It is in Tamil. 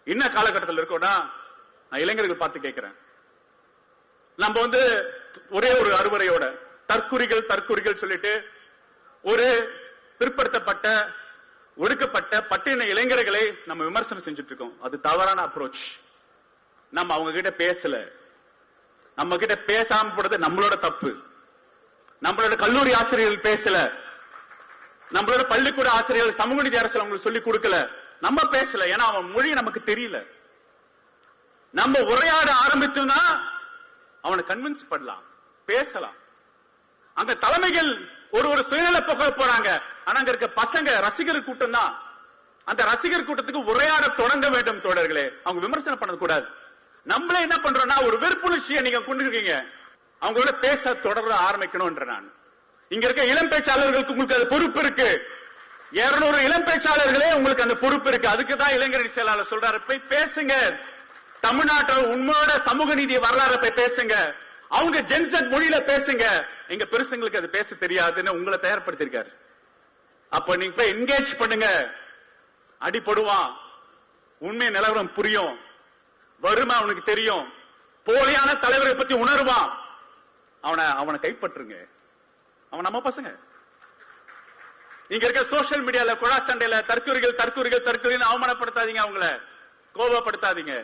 என்ன காலகட்டத்தில் இருக்கோம்னா நான் இளைஞர்கள் பார்த்து கேட்கிறேன். நம்ம ஒரே ஒரு அறுவரையோட தற்குறிகள் சொல்லிட்டு ஒரு பிற்படுத்தப்பட்ட ஒடுக்கப்பட்ட பட்டின இளைஞர்களை நம்ம விமர்சனம் செஞ்சுட்டு இருக்கோம். அது தவறான அப்ரோச். நம்ம அவங்க கிட்ட பேசல, நம்ம கிட்ட பேசாம போறது நம்மளோட தப்பு. நம்மளோட கல்லூரி ஆசிரியர்கள் பேசல, நம்மளோட பள்ளிக்கூட ஆசிரியர்கள் சமூக நீதி அரசியல் அவங்களுக்கு சொல்லி கொடுக்கல, நம்ம பேசல. ஏன்னா அவன் மொழி நமக்கு தெரியல. நம்ம உரையாட ஆரம்பித்தோம்னா அவனை கன்வின்ஸ் பண்ணலாம், பேசலாம். அந்த தலைமைகள் ஒரு சுயநல போக போறாங்க. ஆனா அங்க இருக்க பசங்க ரசிகர் கூட்டம் தான். அந்த ரசிகர் கூட்டத்துக்கு உரையாட தொடங்க வேண்டும் தோழர்களே. அவங்க விமர்சனம் பண்ண கூடாது. நம்மளே என்ன பண்றோம்னா ஒரு வெறுப்புணர்ச்சியை நீங்க கொண்டு இருக்கீங்க, அவங்களோட பேச தொடர ஆரம்பிக்கணும். நான் இங்க இருக்க இளம் பேச்சாளர்களுக்கு உங்களுக்கு அது பொறுப்பு இருக்கு. 200 இளம் பேச்சாளர்களே உங்களுக்கு அந்த பொறுப்பு இருக்கு. அதுக்கு தான் இளைஞரணி செயலாளர் சொல்றாரு, போய் பேசுங்க. தமிழ்நாட்டில் உண்மையோட சமூக நீதி வரலாறு போய் பேசுங்க. அவங்க ஜென்செட் மொழியில பேசுங்க. எங்க பெருசுங்களுக்கு அது பேச தெரியாதுன்னு உங்களை தயார்படுத்திருக்காரு. அப்ப நீங்க போய் என்கேஜ் பண்ணுங்க. அடிபடுவான், உண்மை நிலவரம் புரியும், வறுமை அவனுக்கு தெரியும், போலியான தலைவரை பத்தி உணர்வான். அவனை கைப்பற்றுங்க. அவன் நம்ம பசங்க. இங்க இருக்க சோசியல் மீடியால குழா சண்டையில தற்கொலைகள் அவமானப்படுத்தாதீங்க, அவங்கள கோபப்படுத்தாதீங்க.